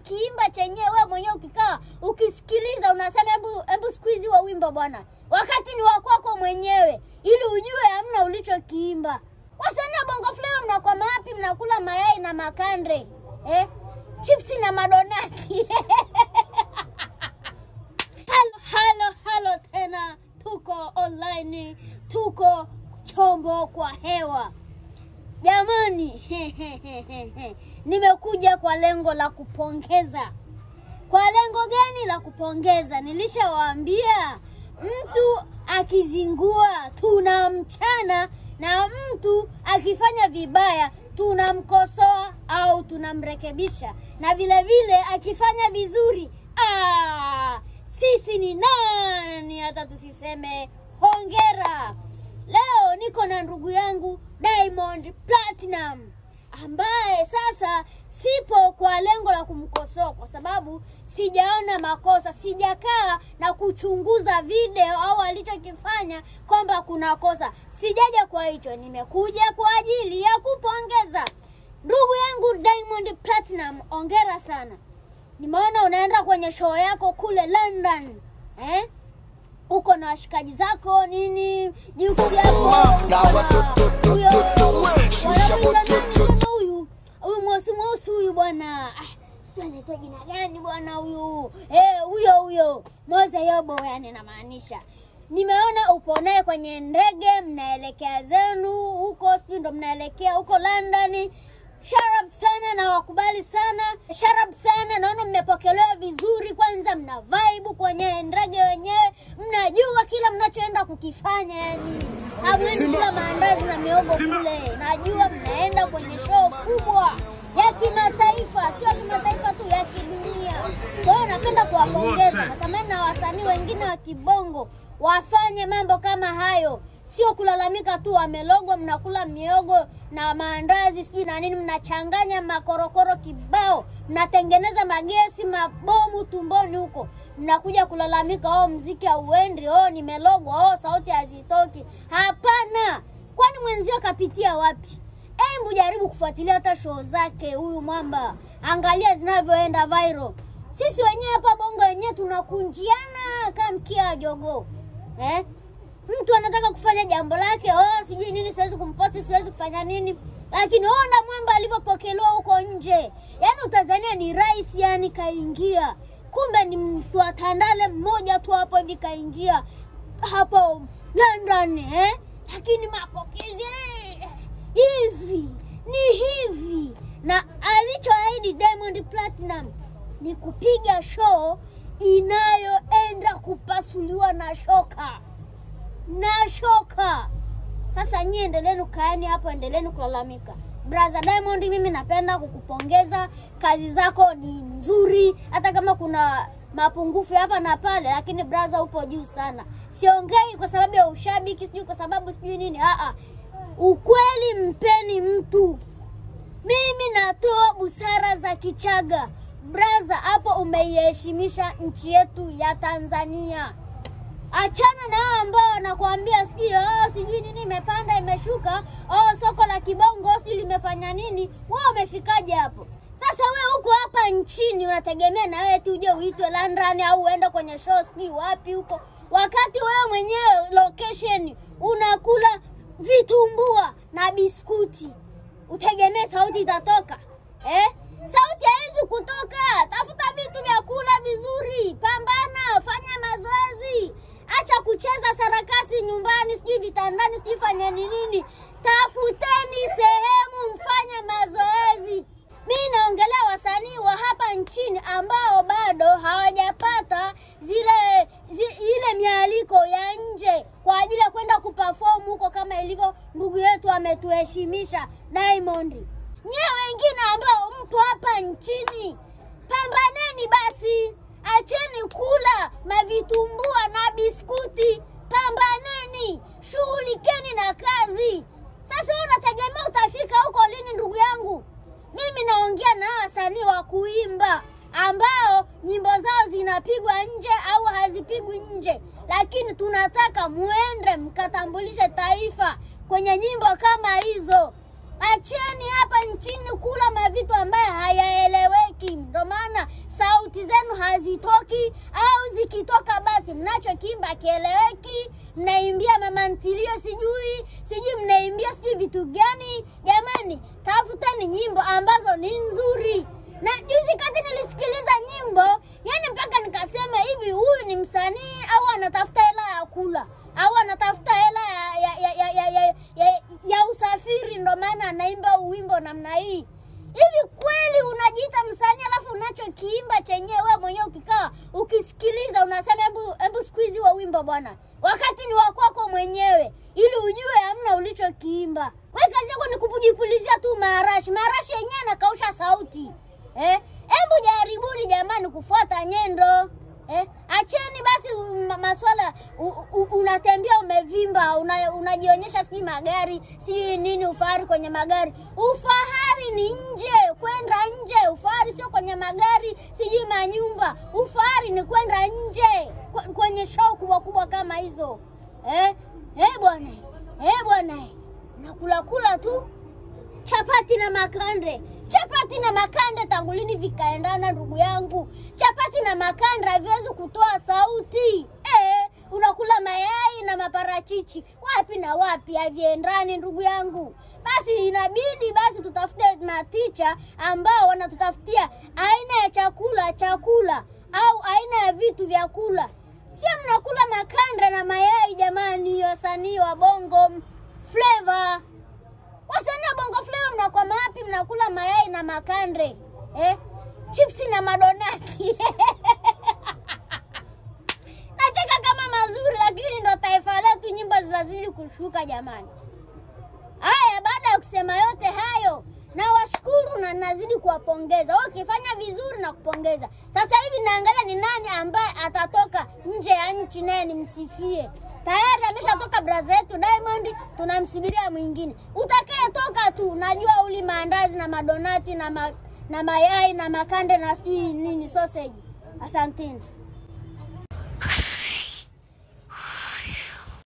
kiimba chenyewe wewe mwenyewe ukikaa ukisikiliza unasema hebu squeeze wa wimbo bwana. Wakati ni wako wako mwenyewe ili ujue hamna ulichokiimba. Wasanii Bongo Flava mnakuwa wapi? Mnakula mayai na makande. Chips na madonati. Halo tena, tuko online, tuko chombo kwa hewa. Jamani, nimekuja kwa lengo la kupongeza. Kwa lengo gani la kupongeza? Nilishawaambia mtu akizingua tunamchana na mtu akifanya vibaya tunamkosoa au tunamrekebisha. Na vile vile akifanya vizuri, sisi ni nani hata tusiseme hongera. Leo niko na ndugu yangu Diamond Platinum, ambaye sasa sipo kwa lengo la kumkosoa kwa sababu sijaona makosa, sijakaa na kuchunguza video au alichokifanya kwamba kuna kosa. Sijaja kwa hicho, nimekuja kwa ajili ya kupongeza ndugu yangu Diamond Platinum. Hongera sana. Nimeona unaenda kwenye show yako kule London. Uko na washikaji zako nini? Juksi yako. Huyu mweusi huyu bwana. Sio anaitwa jina gani bwana huyu? Huyo. Moze Yobo yani namaanisha. Nimeona upo naye kwenye ndege mnaelekea zenu huko, sio ndo mnaelekea huko London. Sharp sana na wakubali sana. Sharp sana, naona mmepokelewa vizuri. Kwanza mna vibe kwenye ndege wenyewe. Mnajua kila mnachoenda kukifanya yani. Hamwendi kula maandazi na miogo kule. Najua mnaenda kwenye show kubwa ya kimataifa, sio kimataifa tu, ya kidunia. Kwa hiyo napenda kuwapongeza. Natamani na wasanii wengine wa kibongo wafanye mambo kama hayo. Sio kulalamika tu wamelogwa mnakula miogo na maandazi sijui na nini, mnachanganya makorokoro kibao, mnatengeneza magesi mabomu tumboni huko. Mnakuja kulalamika muziki hauendi, nimelogwa, sauti hazitoki. Hapana. Kwani mwenzio kapitia wapi? Hebu jaribu kufuatilia hata show zake huyu mwamba. Angalia zinavyoenda viral. Sisi wenyewe hapa Bongo wenyewe tunakunjiana kama mkia jogo. Mtu anataka kufanya jambo lake, sijui nini, siwezi kumposti, siwezi kufanya nini. Lakini ona mwamba alivyopokelewa huko nje. Yaani utazania ni rais yani kaingia. Kumbe ni mtu atandale mmoja tu hapo hivi kaingia hapo London, Lakini mapokezi hivi. Na alichoahidi Diamond Platinum ni kupiga show inayoenda kupasuliwa na shoka. Sasa nyie endeleeni kaeni hapo, endeleeni kulalamika. Brother Diamond, mimi napenda kukupongeza. Kazi zako ni nzuri hata kama kuna mapungufu hapa na pale, lakini brother upo juu sana. Siongei kwa sababu ya ushabiki, sijui kwa sababu sijui nini. Ukweli mpeni mtu. Mimi natoa busara za Kichaga. Brother, hapo umeiheshimisha nchi yetu ya Tanzania. Achana na hao ambao wanakuambia sijui nini imepanda imeshuka, soko la kibongo sijui limefanya nini. Wao wamefikaje hapo? Sasa wewe huko hapa nchini unategemea na wewe tu uje uitwe London au uende kwenye show sijui wapi huko, wakati wewe mwenyewe location unakula vitumbua na biskuti. Utegemea sauti itatoka? Sauti haiwezi kutoka. Tafuta vitu vya kula vizuri, pambana, fanya mazoezi. Acha kucheza sarakasi nyumbani, sijui vitandani, sijui fanya nini. Tafuteni sehemu mfanye mazoezi. Mimi naongelea wasanii wa hapa nchini ambao bado hawajapata ile mialiko ya nje kwa ajili ya kwenda kuperform huko kama ilivyo ndugu yetu ametuheshimisha Diamond. Nyie wengine ambao mpo hapa nchini, pambaneni basi. Acheni kula mavitumbua na biskuti. Pambaneni, shughulikeni na kazi. Sasa unategemea utafika huko lini ndugu yangu? Mimi naongea na wasanii wa kuimba ambao nyimbo zao zinapigwa nje au hazipigwi nje, lakini tunataka muende mkatambulishe taifa kwenye nyimbo kama hizo. Acheni hapa nchini kula mavitu ambayo hayaeleweki. Ndio maana zenu hazitoki, au zikitoka basi mnachokiimba kieleweki, mnaimbia mama ntilio sijui mnaimbia sijui vitu gani. Jamani, tafuteni nyimbo ambazo ni nzuri. Na juzi kati nilisikiliza nyimbo, yani mpaka nikasema hivi huyu ni msanii au anatafuta hela ya kula, au anatafuta hela ya usafiri ndo maana anaimba wimbo namna hii. Hivi kweli unajiita msanii alafu unachokiimba chenyewe wewe mwenyewe ukikaa ukisikiliza unasema hebu squeeze wa wimbo bwana, wakati ni wa kwako mwenyewe, ili ujue hamna ulichokiimba. Wewe kazi yako ni kupujipulizia tu marashi yenyewe anakausha sauti. Hebu jaribuni jamani kufuata nyendo. Acheni basi maswala unatembea umevimba, unajionyesha sijui magari, sijui nini ufahari kwenye magari. Ufahari ni nje, kwenda nje. Ufahari sio kwenye magari, sijui manyumba. Ufahari ni kwenda nje kwenye show kubwa kama hizo. Bwana. Nakula tu chapati na makande tangulini vikaendana ndugu yangu. Chapati na makande haviwezi kutoa sauti. Unakula mayai na maparachichi. Wapi na wapi haviendani ndugu yangu. Basi inabidi basi tutafute maticha ambao wanatutafutia aina ya chakula au aina ya vitu vya kula. Sio mnakula makande na mayai jamani, wasanii wa Bongo Flava. Wasanii wa Bongo Flava mnakuwa wapi mnakula mayai na makande? Chipsi na madonati. Nacheka kama mazuri lakini ndo taifa letu nyimbo zinazidi kushuka jamani. Haya, baada ya kusema yote hayo, na washukuru na nazidi kuwapongeza. Ukifanya vizuri na kupongeza. Sasa hivi naangalia ni nani ambaye atatoka nje ya nchi naye nimsifie. Tayari ameshatoka brother yetu Diamond, tunamsubiria mwingine. Utakayetoka tu najua uli maandazi na madonati na mayai na makande na sijui nini sausage. Asanteni.